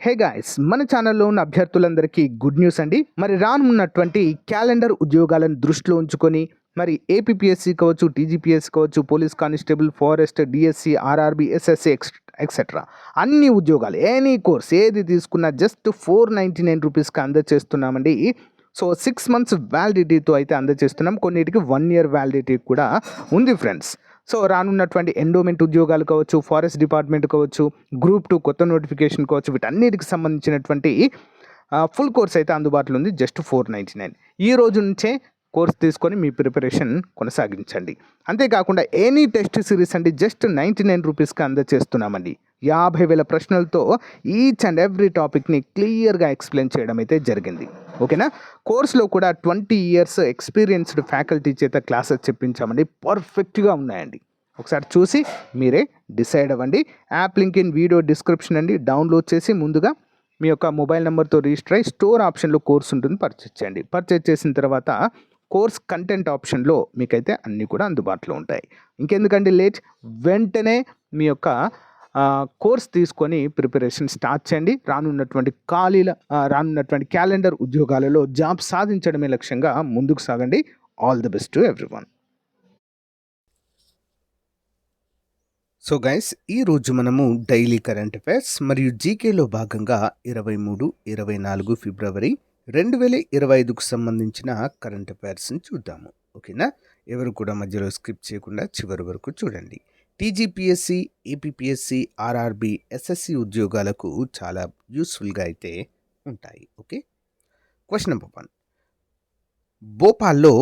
Hey guys, మన ఛానల్లో ఉన్న అభ్యర్థులందరికీ గుడ్ న్యూస్ అండి. మరి రానున్నటువంటి క్యాలెండర్ ఉద్యోగాలను దృష్టిలో ఉంచుకొని మరి ఏపీపీఎస్సీ కావచ్చు, టీజీపీఎస్సీ కావచ్చు, police constable, forest, DSC, RRB, SSC etcetera అన్ని ఉద్యోగాలు ఎనీ కోర్స్ ఏది తీసుకున్నా జస్ట్ 499 రూపీస్కి అందజేస్తున్నామండి. సో 6 మంత్స్ వ్యాలిడిటీతో అయితే అందజేస్తున్నాం. కొన్నిటికి 1 ఇయర్ వ్యాలిడిటీ కూడా ఉంది ఫ్రెండ్స్. సో రానున్నటువంటి ఎండోమెంట్ ఉద్యోగాలు కావచ్చు, ఫారెస్ట్ డిపార్ట్మెంట్ కావచ్చు, గ్రూప్ 2 కొత్త నోటిఫికేషన్ కావచ్చు, వీటన్నిటికి సంబంధించినటువంటి ఫుల్ కోర్స్ అయితే అందుబాటులో ఉంది. జస్ట్ 499. ఈ రోజు నుంచే కోర్స్ తీసుకొని మీ ప్రిపరేషన్ కొనసాగించండి. అంతేకాకుండా ఎనీ టెస్ట్ సిరీస్ అండి జస్ట్ 99 రూపీస్కి అందజేస్తున్నామండి. 50,000 ప్రశ్నలతో ఈచ్ అండ్ ఎవ్రీ టాపిక్ని క్లియర్గా ఎక్స్ప్లెయిన్ చేయడం అయితే జరిగింది. ఓకేనా. కోర్సులో కూడా 20 ఇయర్స్ ఎక్స్పీరియన్స్డ్ ఫ్యాకల్టీ చేత క్లాసెస్ చెప్పించామండి. పర్ఫెక్ట్గా ఉన్నాయండి. ఒకసారి చూసి మీరే డిసైడ్ అవ్వండి. App link in video description అండి. డౌన్లోడ్ చేసి ముందుగా మీ యొక్క మొబైల్ నెంబర్తో రిజిస్టర్ అయ్యి స్టోర్ ఆప్షన్లో కోర్స్ ఉంటుంది, పర్చేజ్ చేయండి. పర్చేజ్ చేసిన తర్వాత కోర్స్ కంటెంట్ ఆప్షన్లో మీకైతే అన్నీ కూడా అందుబాటులో ఉంటాయి. ఇంకెందుకండి లేట్, వెంటనే మీ యొక్క కోర్స్ తీసుకొని ప్రిపరేషన్ స్టార్ట్ చేయండి. రానున్నటువంటి క్యాలెండర్ ఉద్యోగాలలో జాబ్ సాధించడమే లక్ష్యంగా ముందుకు సాగండి. All the best to everyone. So guys, ఈరోజు మనము డైలీ కరెంట్ అఫైర్స్ మరియు జీకేలో భాగంగా 23, 24 ఫిబ్రవరి 2025కు సంబంధించిన కరెంట్ అఫైర్స్ని చూద్దాము. ఓకేనా. ఎవరు కూడా మధ్యలో స్కిప్ చేయకుండా చివరి వరకు చూడండి. టీజీపీఎస్సీ, ఏపీపీఎస్సీ, ఆర్ఆర్బి, ఎస్ఎస్సి ఉద్యోగాలకు చాలా యూస్ఫుల్గా అయితే ఉంటాయి. ఓకే. Question number 1. భోపాల్లో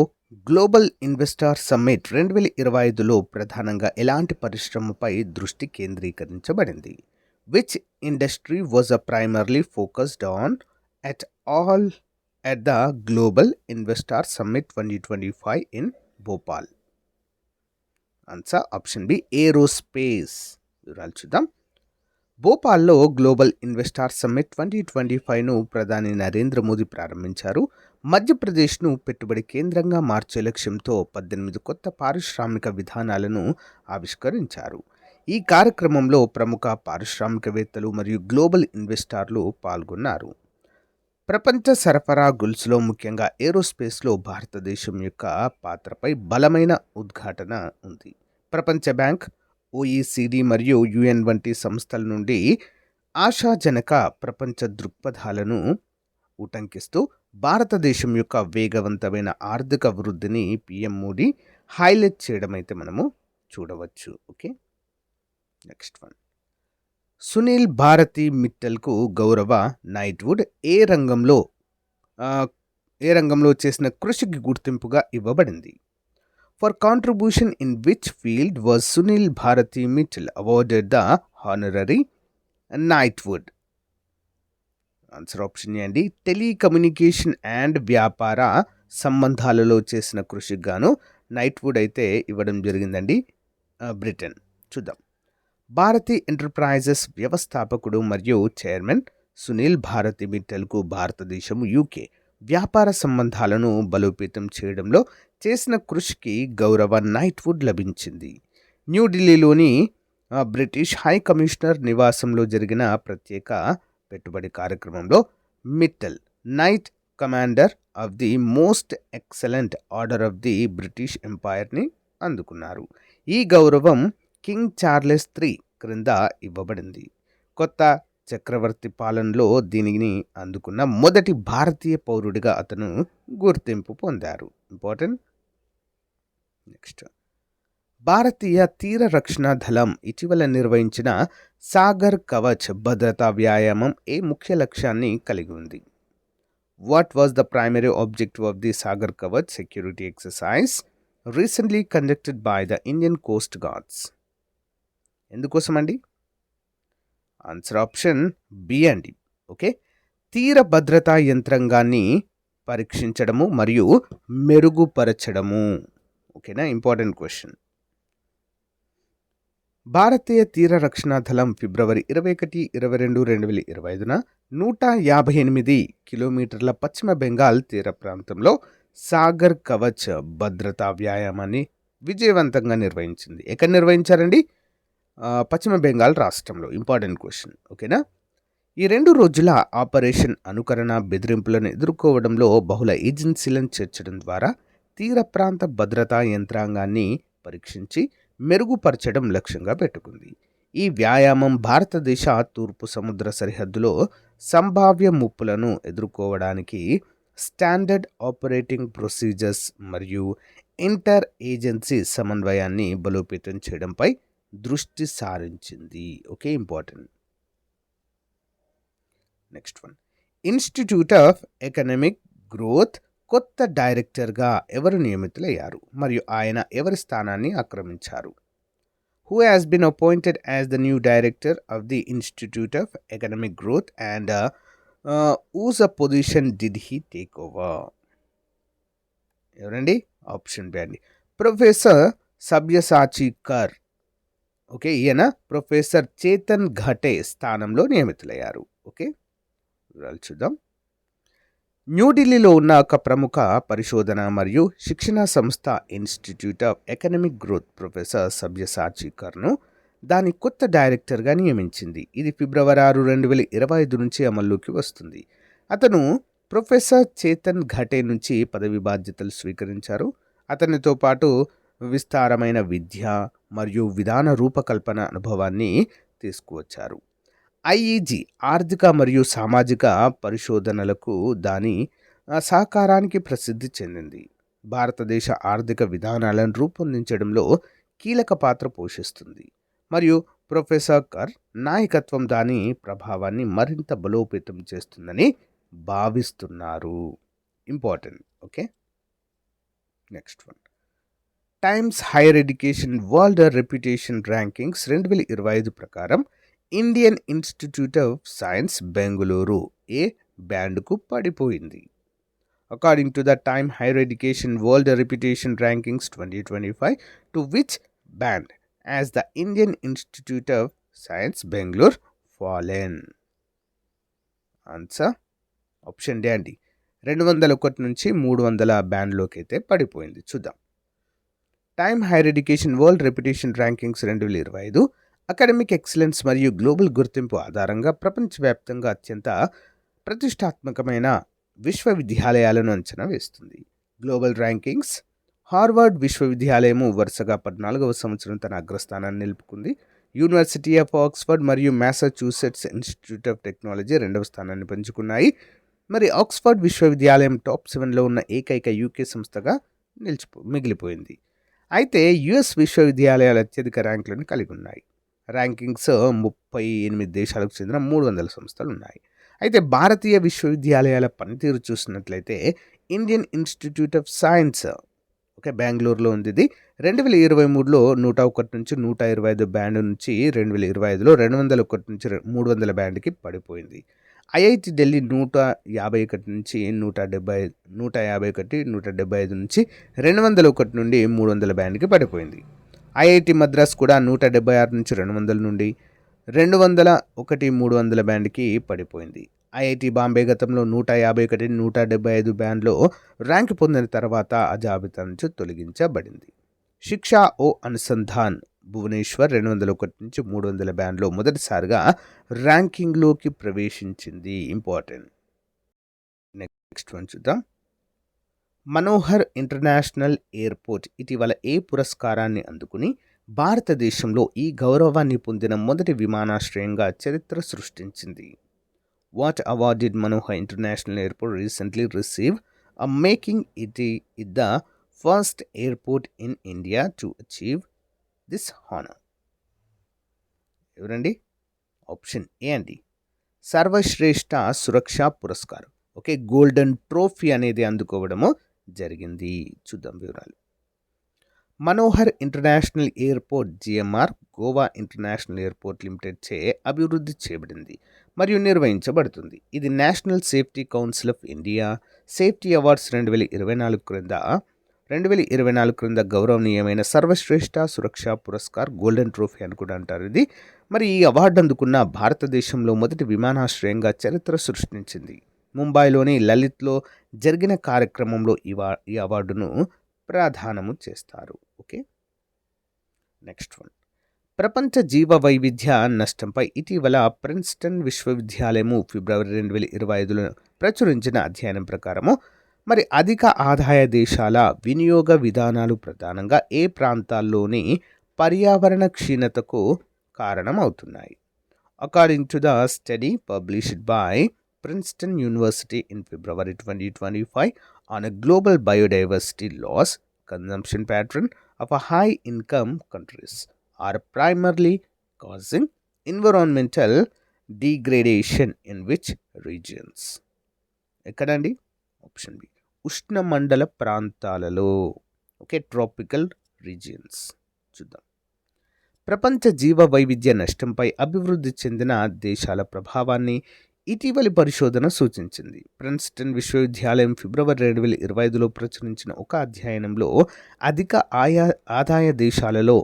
గ్లోబల్ ఇన్వెస్టర్ సమ్మిట్ 2025లో ప్రధానంగా ఎలాంటి పరిశ్రమపై దృష్టి కేంద్రీకరించబడింది? Which industry was primarily focused on at the Global Investor Summit 2025 in Bhopal? Answer option B, aerospace. వివరాలు చూద్దాం. భోపాల్లో గ్లోబల్ ఇన్వెస్టర్ సమ్మిట్ 2025ను ప్రధాని నరేంద్ర మోదీ ప్రారంభించారు. మధ్యప్రదేశ్ను పెట్టుబడి కేంద్రంగా మార్చే లక్ష్యంతో 18 కొత్త పారిశ్రామిక విధానాలను ఆవిష్కరించారు. ఈ కార్యక్రమంలో ప్రముఖ పారిశ్రామికవేత్తలు మరియు గ్లోబల్ ఇన్వెస్టర్లు పాల్గొన్నారు. ప్రపంచ సరఫరా గొలుసులో ముఖ్యంగా ఏరోస్పేస్లో భారతదేశం యొక్క పాత్రపై బలమైన ఉద్ఘాటన ఉంది. ప్రపంచ బ్యాంక్, ఓఈసిడి మరియు యుఎన్ వంటి సంస్థల నుండి ఆశాజనక ప్రపంచ దృక్పథాలను ఉటంకిస్తూ భారతదేశం యొక్క వేగవంతమైన ఆర్థిక వృద్ధిని పిఎం మోడీ హైలైట్ చేయడం అయితే మనము చూడవచ్చు. Okay. Next one. Sunil Bharti మిట్టల్కు గౌరవ నైట్వుడ్ ఏ రంగంలో చేసిన కృషికి గుర్తింపుగా ఇవ్వబడింది? For contribution in which field was Sunil Bharti Mittal awarded the honorary knighthood? Answer option A అండి, టెలికమ్యూనికేషన్ అండ్ వ్యాపార సంబంధాలలో చేసిన కృషికి గాను నైట్వుడ్ అయితే ఇవ్వడం జరిగిందండి. బ్రిటన్. చూద్దాం. భారతి ఎంటర్ప్రైజెస్ వ్యవస్థాపకుడు మరియు చైర్మన్ సునీల్ భారతి మిట్టల్కు భారతదేశం, యూకే వ్యాపార సంబంధాలను బలోపేతం చేయడంలో చేసిన కృషికి గౌరవ నైట్వుడ్ లభించింది. న్యూఢిల్లీలోని బ్రిటిష్ హై కమిషనర్ నివాసంలో జరిగిన ప్రత్యేక పెట్టుబడి కార్యక్రమంలో Mittal knight commander of the most excellent order of the British ఎంపైర్ని అందుకున్నారు. ఈ గౌరవం కింగ్ చార్లెస్ III క్రింద ఇవ్వబడింది. కొత్త చక్రవర్తి పాలనలో దీనిని అందుకున్న మొదటి భారతీయ పౌరుడిగా అతను గుర్తింపు పొందారు. ఇంపార్టెంట్. నెక్స్ట్. భారతీయ తీర రక్షణ దళం ఇటీవల నిర్వహించిన సాగర్ కవచ్ భద్రతా వ్యాయామం ఏ ముఖ్య లక్ష్యాన్ని కలిగి ఉంది? What was the primary objective of the Sagar Kavach security exercise recently conducted by the Indian Coast guards? ఎందుకోసం అండి? ఆన్సర్ ఆప్షన్ బి అండి. ఓకే. తీర భద్రతా యంత్రాంగాన్ని పరీక్షించడము మరియు మెరుగుపరచడము. ఓకేనా. Important question. భారతీయ తీర రక్షణ దళం ఫిబ్రవరి 21, 22, 2025న 158 కిలోమీటర్ల పశ్చిమ బెంగాల్ తీర ప్రాంతంలో సాగర్ కవచ్ భద్రతా వ్యాయామాన్ని విజయవంతంగా నిర్వహించింది. ఎక్కడ నిర్వహించారండి? పశ్చిమ బెంగాల్ రాష్ట్రంలో. Important question. ఓకేనా. ఈ 2 రోజుల ఆపరేషన్ అనుకరణ బెదిరింపులను ఎదుర్కోవడంలో బహుళ ఏజెన్సీలను చేర్చడం ద్వారా తీర ప్రాంత భద్రతా యంత్రాంగాన్ని పరీక్షించి మెరుగుపరచడం లక్ష్యంగా పెట్టుకుంది. ఈ వ్యాయామం భారతదేశ తూర్పు సముద్ర సరిహద్దులో సంభావ్య ముప్పులను ఎదుర్కోవడానికి స్టాండర్డ్ ఆపరేటింగ్ ప్రొసీజర్స్ మరియు ఇంటర్ ఏజెన్సీ సమన్వయాన్ని బలోపేతం చేయడంపై దృష్టి సారించింది. Okay, important. Next one, Institute of Economic Growth కొత్త డైరెక్టర్గా ఎవరు నియమితులయ్యారు మరియు ఆయన ఎవరి స్థానాన్ని ఆక్రమించారు? Who has been appointed as the new director of the Institute of Economic Growth and whose position did he take over? ఎవరండి? ఆప్షన్ బి అండి, ప్రొఫెసర్ సబ్యసాచి కర్. ఓకే, ఈయన ప్రొఫెసర్ చేతన్ ఘటే స్థానంలో నియమితులయ్యారు. ఓకే, వివరాలు చూద్దాం. న్యూఢిల్లీలో ఉన్న ఒక ప్రముఖ పరిశోధన మరియు శిక్షణా సంస్థ Institute of Economic Growth professor Sabyasachi కర్ను దాని కొత్త డైరెక్టర్గా నియమించింది. ఇది ఫిబ్రవరి 6, 2025 నుంచి అమల్లోకి వస్తుంది. అతను ప్రొఫెసర్ చేతన్ ఘటే నుంచి పదవి బాధ్యతలు స్వీకరించారు. అతనితో పాటు విస్తారమైన విద్య మరియు విధాన రూపకల్పన అనుభవాన్ని తీసుకువచ్చారు. ఐఈజీ ఆర్థిక మరియు సామాజిక పరిశోధనలకు దాని సహకారానికి ప్రసిద్ధి చెందింది. భారతదేశ ఆర్థిక విధానాలను రూపొందించడంలో కీలక పాత్ర పోషిస్తుంది మరియు ప్రొఫెసర్ కర్ నాయకత్వం దాని ప్రభావాన్ని మరింత బలోపేతం చేస్తుందని భావిస్తున్నారు. Important. Okay, next one, Times Higher Education World Reputation Rankings 2025 ప్రకారం Indian Institute of Science Bengaluru ఏ బ్యాండ్కు పడిపోయింది? According to the Time Higher Education World Reputation Rankings 2025, to which band has the Indian Institute of Science Bengaluru fallen? Answer option D అండి, 201 నుంచి 300 బ్యాండ్లోకి అయితే పడిపోయింది. చూద్దాం. Time Higher Education World Reputation Rankings 2025 academic excellence మరియు గ్లోబల్ గుర్తింపు ఆధారంగా ప్రపంచవ్యాప్తంగా అత్యంత ప్రతిష్టాత్మకమైన విశ్వవిద్యాలయాలను అంచనా వేస్తుంది. గ్లోబల్ ర్యాంకింగ్స్ హార్వర్డ్ విశ్వవిద్యాలయము వరుసగా 14వ సంవత్సరం తన అగ్రస్థానాన్ని నిలుపుకుంది. యూనివర్సిటీ ఆఫ్ ఆక్స్ఫర్డ్ మరియు మ్యాసచ్యూసెట్స్ ఇన్స్టిట్యూట్ ఆఫ్ టెక్నాలజీ 2వ స్థానాన్ని పంచుకున్నాయి. మరి ఆక్స్ఫర్డ్ విశ్వవిద్యాలయం టాప్ 7లో ఉన్న ఏకైక యూకే సంస్థగా మిగిలిపోయింది. అయితే యుఎస్ విశ్వవిద్యాలయాలు అత్యధిక ర్యాంకులను కలిగి ఉన్నాయి. ర్యాంకింగ్స్ 38 దేశాలకు చెందిన 300 సంస్థలు ఉన్నాయి. అయితే భారతీయ విశ్వవిద్యాలయాల పనితీరు చూసినట్లయితే ఇండియన్ ఇన్స్టిట్యూట్ ఆఫ్ సైన్స్ బెంగళూరులో ఉంది. ఇది 2023లో 101 నుంచి 125 బ్యాండ్ నుంచి 2025లో 201 నుంచి 300 బ్యాండ్కి పడిపోయింది. ఐఐటి ఢిల్లీ 151 నుంచి 175 నుంచి 201 నుండి 300 బ్యాండ్కి పడిపోయింది. ఐఐటి మద్రాస్ కూడా 176 నుంచి 200 నుండి 201, 300 బ్యాండ్కి పడిపోయింది. ఐఐటి బాంబే గతంలో 151, 175 బ్యాండ్లో ర్యాంక్ పొందిన తర్వాత ఆ జాబితా నుంచి తొలగించబడింది. శిక్షా ఓ అనుసంధాన్ భువనేశ్వర్ 201 నుంచి 300 బ్యాండ్లో మొదటిసారిగా ర్యాంకింగ్లోకి ప్రవేశించింది. ఇంపార్టెంట్. నెక్స్ట్ వన్ చూద్దాం. మనోహర్ ఇంటర్నేషనల్ ఎయిర్పోర్ట్ ఇటీవల ఏ పురస్కారాన్ని అందుకుని భారతదేశంలో ఈ గౌరవాన్ని పొందిన మొదటి విమానాశ్రయంగా చరిత్ర సృష్టించింది? What award did Manohar international airport recently receive, making it the first airport in India to achieve this honour? ఎవరండి? ఆప్షన్ ఏ అండి, సర్వశ్రేష్ఠ సురక్షా పురస్కారం. ఓకే, గోల్డెన్ ట్రోఫీ అనేది అందుకోవడము జరిగింది. చూద్దాం వివరాలు. Manohar international airport GMR Goa international airport limited చే అభివృద్ధి చేయబడింది మరియు నిర్వహించబడుతుంది. ఇది national safety council of India safety awards 2024 క్రింద గౌరవనీయమైన సర్వశ్రేష్ఠ సురక్షా పురస్కార్ గోల్డెన్ ట్రోఫీ అని కూడా అంటారు. ఇది మరి ఈ అవార్డు అందుకున్న భారతదేశంలో మొదటి విమానాశ్రయంగా చరిత్ర సృష్టించింది. ముంబైలోని లలిత్లో జరిగిన కార్యక్రమంలో ఈ అవార్డును ప్రదానము చేస్తారు. Okay, next one. ప్రపంచ జీవ వైవిధ్య నష్టంపై ఇటీవల ప్రిన్స్టన్ విశ్వవిద్యాలయము ఫిబ్రవరి 2025లో ప్రచురించిన అధ్యయనం ప్రకారము మరి అధిక ఆదాయ దేశాల వినియోగ విధానాలు ప్రధానంగా ఏ ప్రాంతాల్లోని పర్యావరణ క్షీణతకు కారణమవుతున్నాయి. According to the study published by Princeton University in February 2025 on a global biodiversity loss consumption pattern of a high-income countries are primarily causing environmental degradation in which regions? ఎక్కడండి? ఆప్షన్ బి ఉష్ణమండల ప్రాంతాలలో. Okay, tropical regions. చూద్దాం. ప్రపంచ జీవ వైవిధ్య నష్టంపై అభివృద్ధి చెందిన దేశాల ప్రభావాన్ని ఇటీవలి పరిశోధన సూచించింది. ప్రిన్స్టన్ విశ్వవిద్యాలయం ఫిబ్రవరి 2025లో ప్రచురించిన ఒక అధ్యయనంలో అధిక ఆదాయ దేశాలలో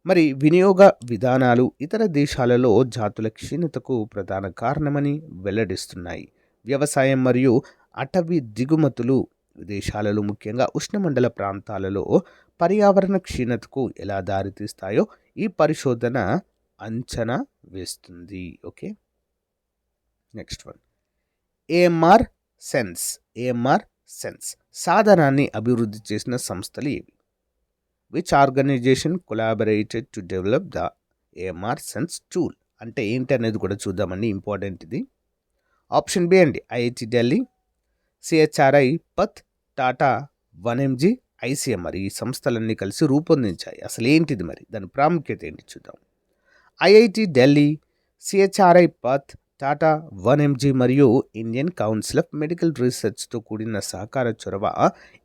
మరి వినియోగ విధానాలు ఇతర దేశాలలో జాతుల క్షీణతకు ప్రధాన కారణమని వెల్లడిస్తున్నాయి. వ్యవసాయం మరియు అటవీ దిగుమతులు విదేశాలలో ముఖ్యంగా ఉష్ణమండల ప్రాంతాలలో పర్యావరణ క్షీణతకు ఎలా దారితీస్తాయో ఈ పరిశోధన అంచనా వేస్తుంది. Okay, next one. AMR sense సాధనాన్ని అభివృద్ధి చేసిన సంస్థలు ఏవి? Which organization collaborated to develop the AMR sense tool? అంటే ఏంటి అనేది కూడా చూద్దామండి, ఇంపార్టెంట్ ఇది. ఆప్షన్ బి అండి, IIT Delhi, CHRI, PATH, Tata 1mg, ICMR. ఈ సంస్థలన్నీ కలిసి రూపొందించాయి. అసలు ఏంటిది మరి, దాని ప్రాముఖ్యత ఏంటి చూద్దాం. IIT Delhi, CHRI, PATH, Tata 1mg మరియు ఇండియన్ కౌన్సిల్ ఆఫ్ మెడికల్ రీసెర్చ్తో కూడిన సహకార చొరవ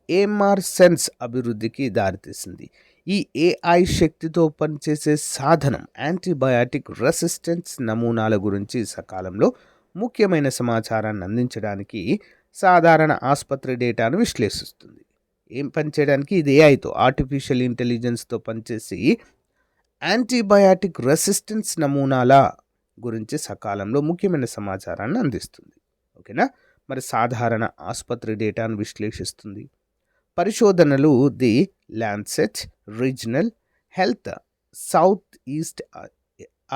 ఏఎంఆర్ సెన్స్ అభివృద్ధికి దారితీసింది. ఈ ఏఐ శక్తితో పనిచేసే సాధనం యాంటీబయాటిక్ రెసిస్టెన్స్ నమూనాల గురించి సకాలంలో ముఖ్యమైన సమాచారాన్ని అందించడానికి సాధారణ ఆసుపత్రి డేటాను విశ్లేషిస్తుంది. ఏం పనిచేయడానికి? ఇది ఏఐతో, ఆర్టిఫిషియల్ ఇంటెలిజెన్స్తో పనిచేసి యాంటీబయాటిక్ రెసిస్టెన్స్ నమూనాల గురించి సకాలంలో ముఖ్యమైన సమాచారాన్ని అందిస్తుంది. ఓకేనా, మరి సాధారణ ఆసుపత్రి డేటాను విశ్లేషిస్తుంది. పరిశోధనలు the Lancet regional health south east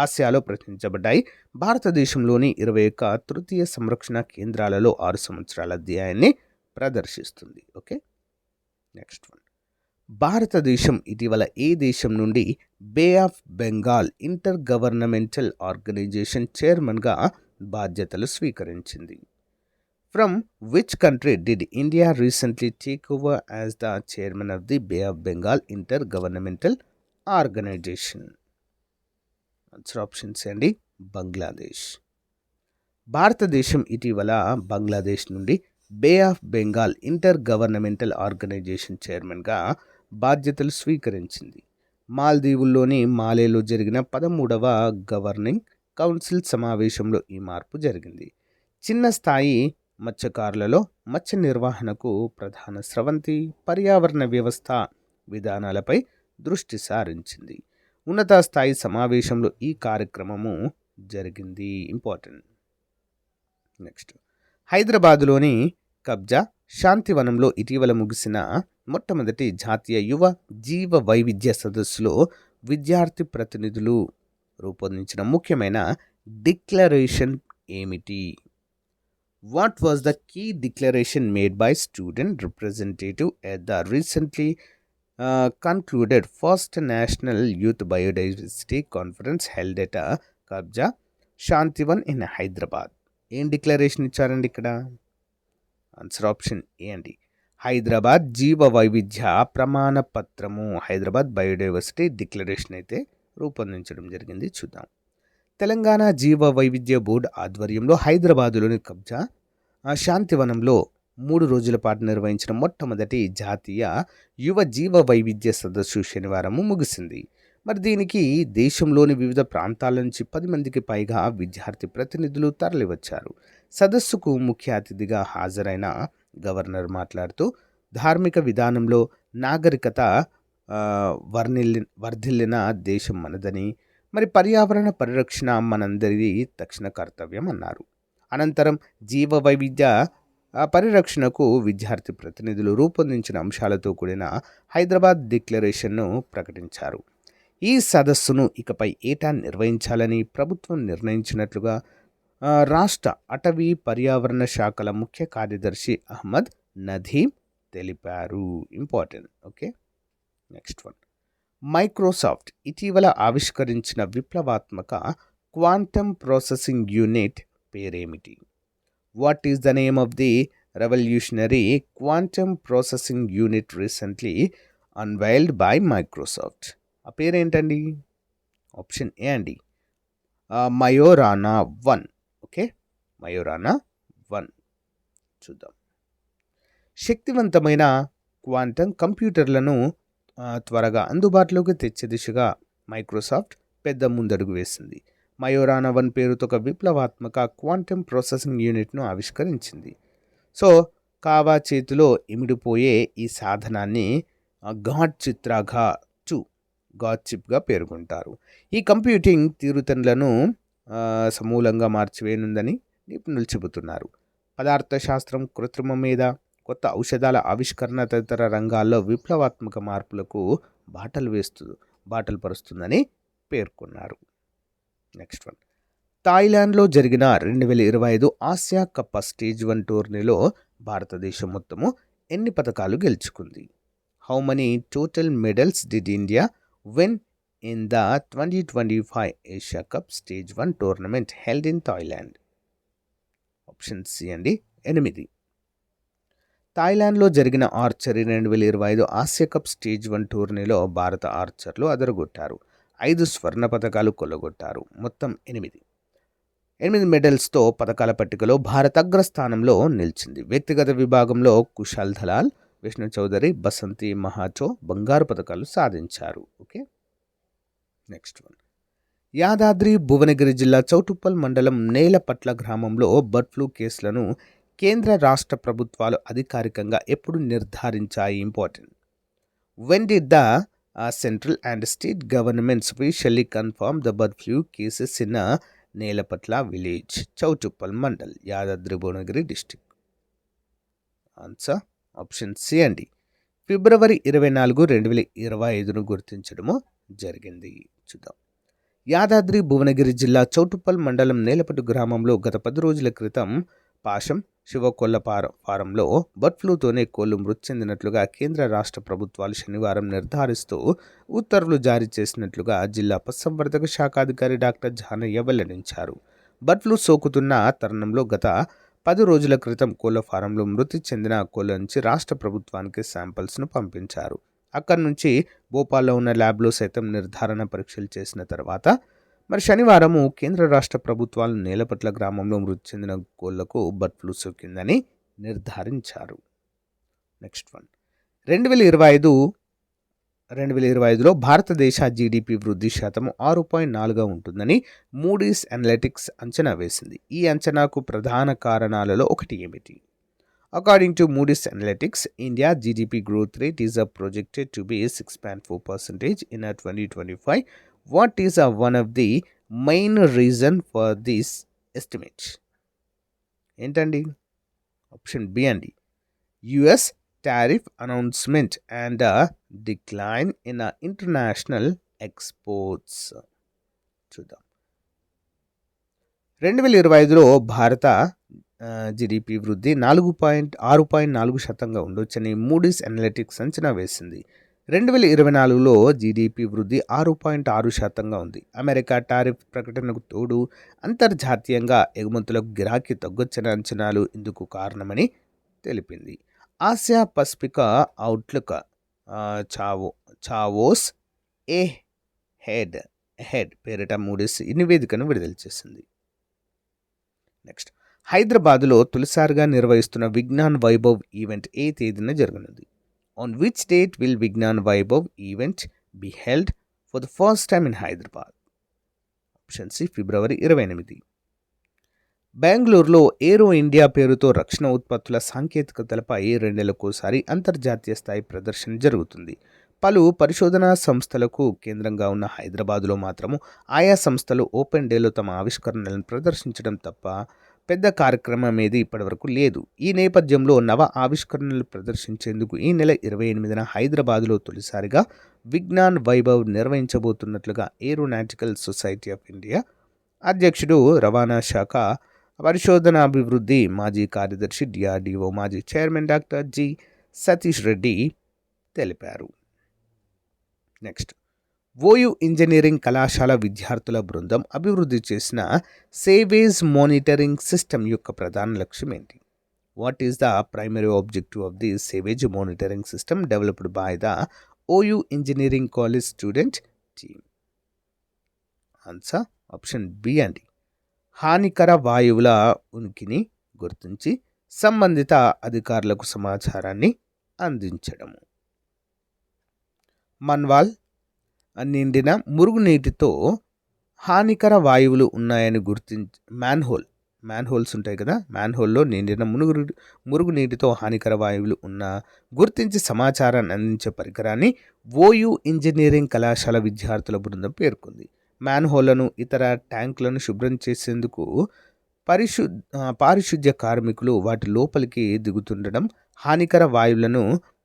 ఆసియాలో ప్రచురించబడ్డాయి. భారతదేశంలోని 21 తృతీయ సంరక్షణ కేంద్రాలలో 6 సంవత్సరాల అధ్యాయాన్ని ప్రదర్శిస్తుంది. Okay, next one. భారతదేశం ఇటీవల ఏ దేశం నుండి Bay of Bengal intergovernmental organisation చైర్మన్గా బాధ్యతలు స్వీకరించింది? From which country did India recently take over as the chairman of the Bay of Bengal intergovernmental organisation? Answer options అండి, బంగ్లాదేశ్. భారతదేశం ఇటీవల బంగ్లాదేశ్ నుండి Bay of Bengal intergovernmental organisation చైర్మన్గా బాధ్యతలు స్వీకరించింది. మాల్దీవుల్లోని మాలేలో జరిగిన 13వ గవర్నింగ్ కౌన్సిల్ సమావేశంలో ఈ మార్పు జరిగింది. చిన్న స్థాయి మత్స్యకారులలో మత్స్య నిర్వహణకు ప్రధాన స్రవంతి పర్యావరణ వ్యవస్థ విధానాలపై దృష్టి సారించింది. ఉన్నత స్థాయి సమావేశంలో ఈ కార్యక్రమము జరిగింది. ఇంపార్టెంట్. నెక్స్ట్, హైదరాబాదులోని కబ్జా శాంతివనంలో ఇటీవల ముగిసిన మొట్టమొదటి జాతీయ యువ జీవ వైవిధ్య సదస్సులో విద్యార్థి ప్రతినిధులు రూపొందించిన ముఖ్యమైన డిక్లరేషన్ ఏమిటి? What was the key declaration made by student representative at the recently concluded first National Youth Biodiversity Conference held at Kabja Shantivan in Hyderabad? ఏం డిక్లరేషన్ ఇచ్చారండి ఇక్కడ? ఆన్సర్ ఆప్షన్ ఏ అండి, హైదరాబాద్ జీవ వైవిధ్య ప్రమాణ పత్రము, హైదరాబాద్ బయోడైవర్సిటీ డిక్లరేషన్ అయితే రూపొందించడం జరిగింది. చూద్దాం. తెలంగాణ జీవ వైవిధ్య బోర్డు ఆధ్వర్యంలో హైదరాబాదులోని కబ్జా శాంతివనంలో 3 రోజుల పాటు నిర్వహించిన మొట్టమొదటి జాతీయ యువ జీవ వైవిధ్య సదస్సు శనివారం ముగిసింది. మరి దీనికి దేశంలోని వివిధ ప్రాంతాల నుంచి 10 మందికి పైగా విద్యార్థి ప్రతినిధులు తరలివచ్చారు. సదస్సుకు ముఖ్య అతిథిగా హాజరైన గవర్నర్ మాట్లాడుతూ ధార్మిక విధానంలో నాగరికత వర్ధిల్లిన దేశం మనదని, మరి పర్యావరణ పరిరక్షణ మనందరి తక్షణ కర్తవ్యం అన్నారు. అనంతరం జీవ వైవిధ్య పరిరక్షణకు విద్యార్థి ప్రతినిధులు రూపొందించిన అంశాలతో కూడిన హైదరాబాద్ డిక్లరేషన్ను ప్రకటించారు. ఈ సదస్సును ఇకపై ఏటా నిర్వహించాలని ప్రభుత్వం నిర్ణయించినట్లుగా రాష్ట్ర అటవీ పర్యావరణ శాఖల ముఖ్య కార్యదర్శి అహ్మద్ నదీమ్ తెలిపారు. Important. Okay, next one. Microsoft ఇటీవల ఆవిష్కరించిన విప్లవాత్మక క్వాంటమ్ ప్రాసెసింగ్ యూనిట్ పేరేమిటి? What is the name of the revolutionary quantum processing unit recently unveiled by Microsoft? ఆ పేరేంటండి? ఆప్షన్ ఏ అండి, మయోరానా 1. ఓకే, మయోరానా 1 చూద్దాం. శక్తివంతమైన క్వాంటమ్ కంప్యూటర్లను త్వరగా అందుబాటులోకి తెచ్చే దిశగా మైక్రోసాఫ్ట్ పెద్ద ముందడుగు వేసింది. మయోరానా 1 పేరుతో ఒక విప్లవాత్మక క్వాంటమ్ ప్రాసెసింగ్ యూనిట్ను ఆవిష్కరించింది. సో కావా చేతిలో ఇమిడిపోయే ఈ సాధనాన్ని గాడ్ చిత్రాగా 2 గాడ్ చిప్గా పేర్కొంటారు. ఈ కంప్యూటింగ్ తీరుతెన్నులను సమూలంగా మార్చివేయనుందని నిపుణులు చెబుతున్నారు. పదార్థ శాస్త్రం, కృత్రిమ మీద, కొత్త ఔషధాల ఆవిష్కరణ తదితర రంగాల్లో విప్లవాత్మక మార్పులకు బాటలు పరుస్తుందని పేర్కొన్నారు. Next one. థాయిలాండ్లో జరిగిన 2025 ఆసియా కప్ స్టేజ్ 1 టోర్నీలో భారతదేశం మొత్తము ఎన్ని పథకాలు గెలుచుకుంది? How many total medals did India win in the 2025 Asia cup stage 1 tournament held in Thailand? Option C అండి, 8. థాయిలాండ్లో జరిగిన ఆర్చరీ 2025 ఆసియా కప్ స్టేజ్ 1 టోర్నీలో భారత ఆర్చర్లు అదరగొట్టారు. 5 స్వర్ణ పథకాలు కొల్లగొట్టారు. మొత్తం 8 మెడల్స్తో పథకాల పట్టికలో భారత్ అగ్రస్థానంలో నిలిచింది. వ్యక్తిగత విభాగంలో కుశాల్ దలాల్, విష్ణు చౌదరి, బసంతి మహాచో బంగారు పథకాలు సాధించారు. Okay, next one. Yadadri Bhuvanagiri జిల్లా చౌటుప్పల్ మండలం నేలపట్ల గ్రామంలో బర్డ్ ఫ్లూ కేసులను కేంద్ర రాష్ట్ర ప్రభుత్వాలు అధికారికంగా ఎప్పుడు నిర్ధారించాయి? Important. When did the central and state governments officially confirm the bird flu cases in Nelapatla village, Choutuppal Mandal, Yadadri Bhuvanagiri district? Answer option C అండి, ఫిబ్రవరి 24, 2025ను గుర్తించడము జరిగింది. చూద్దాం. యాదాద్రి భువనగిరి జిల్లా చౌటుప్పల్ మండలం నేలపట్టు గ్రామంలో గత 10 రోజుల క్రితం పాశం శివకొల్ల ఫారంలో బర్డ్ ఫ్లూతోనే కోళ్లు మృతి చెందినట్లుగా కేంద్ర రాష్ట్ర ప్రభుత్వాలు శనివారం నిర్ధారిస్తూ ఉత్తర్వులు జారీ చేసినట్లుగా జిల్లా పశుసంవర్ధక శాఖ అధికారి డాక్టర్ జానయ్య వెల్లడించారు. బర్డ్ ఫ్లూ సోకుతున్న తరుణంలో గత 10 రోజుల క్రితం కోళ్ల ఫారంలో మృతి చెందిన కోళ్ల నుంచి రాష్ట్ర ప్రభుత్వానికి శాంపిల్స్ను పంపించారు. అక్కడి నుంచి భోపాల్లో ఉన్న ల్యాబ్లో సైతం నిర్ధారణ పరీక్షలు చేసిన తర్వాత మరి శనివారము కేంద్ర రాష్ట్ర ప్రభుత్వాలు నేలపట్ల గ్రామంలో మృతి చెందిన కోళ్లకు బర్డ్ ఫ్లూ సోకిందని నిర్ధారించారు. Next one. 2025లో భారతదేశ జీడిపి వృద్ధి శాతం 6.4గా ఉంటుందని మూడీస్ అనలిటిక్స్ అంచనా వేసింది. ఈ అంచనాకు ప్రధాన కారణాలలో ఒకటి ఏమిటి? According to Moody's Analytics, India GDP growth rate is projected to be 6.4% in 2025. What is one of the main reason for this estimate? ఏంటండి? ఆప్షన్ బి అండి, US tariff announcement and decline in international exports. చూద్దాం. 2025లో భారత GDP వృద్ధి 6.4% ఉండొచ్చని Moody's analytics అంచనా వేసింది. 2024లో GDP వృద్ధి 6.6% ఉంది. అమెరికా టారిఫ్ ప్రకటనకు తోడు అంతర్జాతీయంగా ఎగుమతులకు గిరాకీ తగ్గొచ్చని అంచనాలు ఇందుకు కారణమని తెలిపింది. ఆసియా పసిఫిక్ అవుట్లుక్ చావోస్ ఏ హెడ్ పేరిట మూడీస్ ఈ నివేదికను విడుదల చేసింది. నెక్స్ట్. హైదరాబాద్లో తొలిసారిగా నిర్వహిస్తున్న విజ్ఞాన్ వైభవ్ ఈవెంట్ ఏ తేదీన జరగనుంది? On which date will Vigyan Vaibhav event be held for the first time in Hyderabad? Option C, ఫిబ్రవరి 28. బెంగళూరులో ఏరో ఇండియా పేరుతో రక్షణ ఉత్పత్తుల సాంకేతికతలపై 2 నెలలకోసారి అంతర్జాతీయ స్థాయి ప్రదర్శన జరుగుతుంది. పలు పరిశోధనా సంస్థలకు కేంద్రంగా ఉన్న హైదరాబాదులో మాత్రము ఆయా సంస్థలు ఓపెన్ డేలో తమ ఆవిష్కరణలను ప్రదర్శించడం తప్ప పెద్ద కార్యక్రమం ఏది ఇప్పటివరకు లేదు. ఈ నేపథ్యంలో నవ ఆవిష్కరణలు ప్రదర్శించేందుకు ఈ నెల 28న హైదరాబాద్లో తొలిసారిగా విజ్ఞాన్ వైభవ్ నిర్వహించబోతున్నట్లుగా ఏరోనాటికల్ సొసైటీ ఆఫ్ ఇండియా అధ్యక్షుడు, రవాణా శాఖ పరిశోధనాభివృద్ధి మాజీ కార్యదర్శి, డిఆర్డీఓ మాజీ chairman doctor G Satish Reddy తెలిపారు. నెక్స్ట్, ఓయూ ఇంజనీరింగ్ కళాశాల విద్యార్థుల బృందం అభివృద్ధి చేసిన సేవేజ్ మానిటరింగ్ సిస్టమ్ యొక్క ప్రధాన లక్ష్యం ఏంటి? What is the primary objective of the sewage monitoring system developed by the OU engineering college student team? Answer option B అండి. హానికర వాయువుల ఉనికిని గుర్తించి సంబంధిత అధికారులకు సమాచారాన్ని అందించడము. మన్వాల్ నిండిన మురుగునీటితో హానికర వాయువులు ఉన్నాయని గుర్తించి మ్యాన్హోల్స్ ఉంటాయి కదా, మ్యాన్హోల్లో నిండిన మురుగునీటితో హానికర వాయువులు గుర్తించి సమాచారాన్ని అందించే పరికరాన్ని ఓయూ ఇంజనీరింగ్ కళాశాల విద్యార్థుల బృందం పేర్కొంది. మ్యాన్హోళ్లను, ఇతర ట్యాంకులను శుభ్రం చేసేందుకు పారిశుద్ధ్య కార్మికులు వాటి లోపలికి దిగుతుండడం, హానికర వాయువులను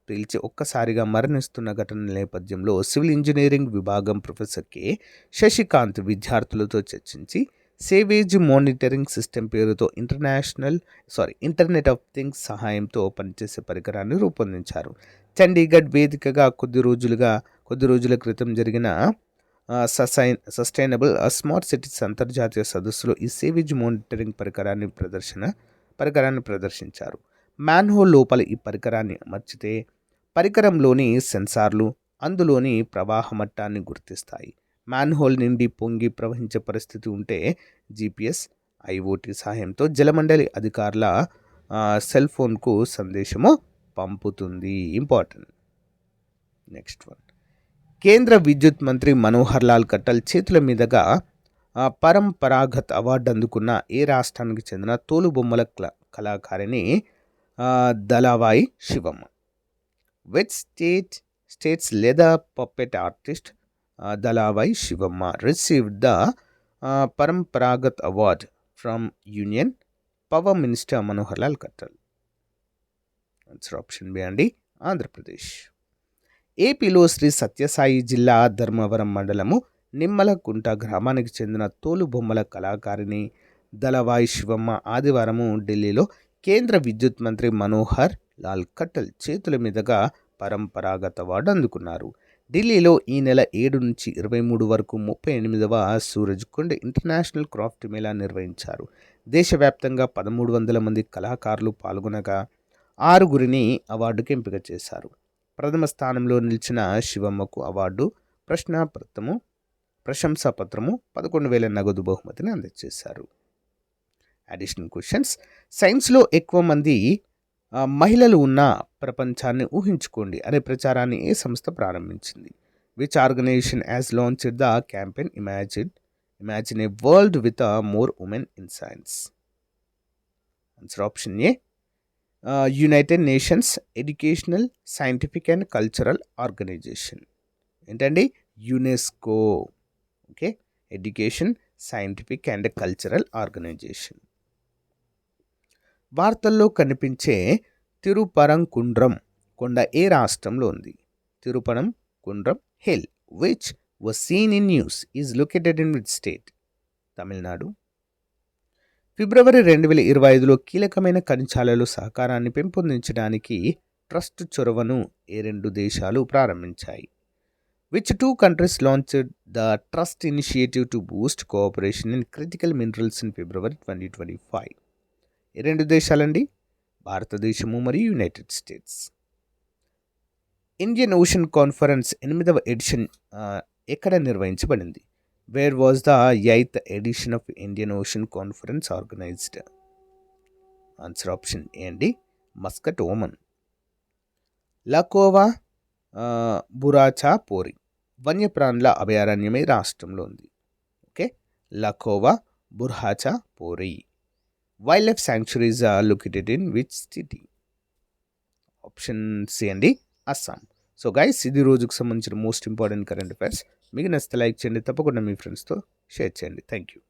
పీల్చి ఒక్కసారిగా మరణిస్తున్న ఘటన నేపథ్యంలో సివిల్ ఇంజనీరింగ్ విభాగం ప్రొఫెసర్ కె శశికాంత్ విద్యార్థులతో చర్చించి సేవేజ్ మానిటరింగ్ సిస్టమ్ పేరుతో ఇంటర్నెట్ ఆఫ్ థింగ్స్ సహాయంతో పనిచేసే పరికరాన్ని రూపొందించారు. చండీగఢ్ వేదికగా కొద్ది రోజుల క్రితం జరిగిన సస్టైనబుల్ స్మార్ట్ సిటీస్ అంతర్జాతీయ సదస్సులో ఈ సేవేజ్ మానిటరింగ్ పరికరాన్ని ప్రదర్శించారు. మ్యాన్హోల్ లోపల ఈ పరికరాన్ని అమర్చితే పరికరంలోని సెన్సార్లు అందులోని ప్రవాహ మట్టాన్ని గుర్తిస్తాయి. మ్యాన్హోల్ నిండి పొంగి ప్రవహించే పరిస్థితి ఉంటే జీపీఎస్, ఐఓటీ సహాయంతో జలమండలి అధికారుల సెల్ ఫోన్కు సందేశము పంపుతుంది. ఇంపార్టెంట్. నెక్స్ట్ వన్, కేంద్ర విద్యుత్ మంత్రి మనోహర్ లాల్ ఖట్టర్ చేతుల మీదుగా పరంపరాగత్ అవార్డు అందుకున్న ఏ రాష్ట్రానికి చెందిన తోలుబొమ్మల కళాకారిణి Dalavai Sivamma? Which states leather puppet artist Dalavai Sivamma received the Paramparagat award from union power minister Manohar Lal Khattar? Answer option B అండి, ఆంధ్రప్రదేశ్. ఏపీలో శ్రీ సత్యసాయి జిల్లా ధర్మవరం మండలము నిమ్మలకుంట గ్రామానికి చెందిన తోలుబొమ్మల కళాకారిణి దళవాయి శివమ్మ ఆదివారము ఢిల్లీలో కేంద్ర విద్యుత్ మంత్రి మనోహర్ లాల్ ఖట్టర్ చేతుల మీదుగా పరంపరాగత అవార్డు అందుకున్నారు. ఢిల్లీలో ఈ నెల 7 నుంచి 23 వరకు 38వ సూరజ్కుండ్ ఇంటర్నేషనల్ క్రాఫ్ట్ మేళా నిర్వహించారు. దేశవ్యాప్తంగా 1300 మంది కళాకారులు పాల్గొనగా 6గురిని అవార్డుకు ఎంపిక చేశారు. ప్రథమ స్థానంలో నిలిచిన శివమ్మకు అవార్డు, ప్రశంసాపత్రము, 11,000 నగదు బహుమతిని అందజేశారు. Additional questions. సైన్స్లో ఎక్కువ మంది మహిళలు ఉన్న ప్రపంచాన్ని ఊహించుకోండి అనే ప్రచారాన్ని ఏ సంస్థ ప్రారంభించింది? Which organisation has launched the campaign imagine a world with more women in science? Answer option A, United Nations educational, scientific and cultural organisation. ఏంటండి? UNESCO. Okay, education, scientific and cultural organisation. వార్తల్లో కనిపించే తిరుపరంకుండ్రం కొండ ఏ రాష్ట్రంలో ఉంది? Thiruparankundram hill which was seen in news is located in which state? Tamil Nadu. ఫిబ్రవరి 2025లో కీలకమైన ఖనిజాలలో సహకారాన్ని పెంపొందించడానికి ట్రస్ట్ చొరవను ఏ 2 దేశాలు ప్రారంభించాయి? Which 2 countries launched the trust initiative to boost cooperation in critical minerals in February 2025? ఈ 2 దేశాలండి, భారతదేశము మరియు United States. Indian Ocean Conference 8వ ఎడిషన్ ఎక్కడ నిర్వహించబడింది? Where was the 8th edition of Indian Ocean Conference organised? Answer option A అండి, Muscat, ఓమన్. లకోవా బురాచా పోరి వన్యప్రాణుల అభయారణ్యమే రాష్ట్రంలో ఉంది. Okay, Laokhowa Burhachapori wildlife sanctuaries located in which city? Option C అండి, Assam. So guys, ఇది రోజుకు సంబంధించిన మోస్ట్ ఇంపార్టెంట్ కరెంట్ అఫైర్స్. మీకు నచ్చితే లైక్ చేయండి, తప్పకుండా మీ ఫ్రెండ్స్తో షేర్ చేయండి. Thank you.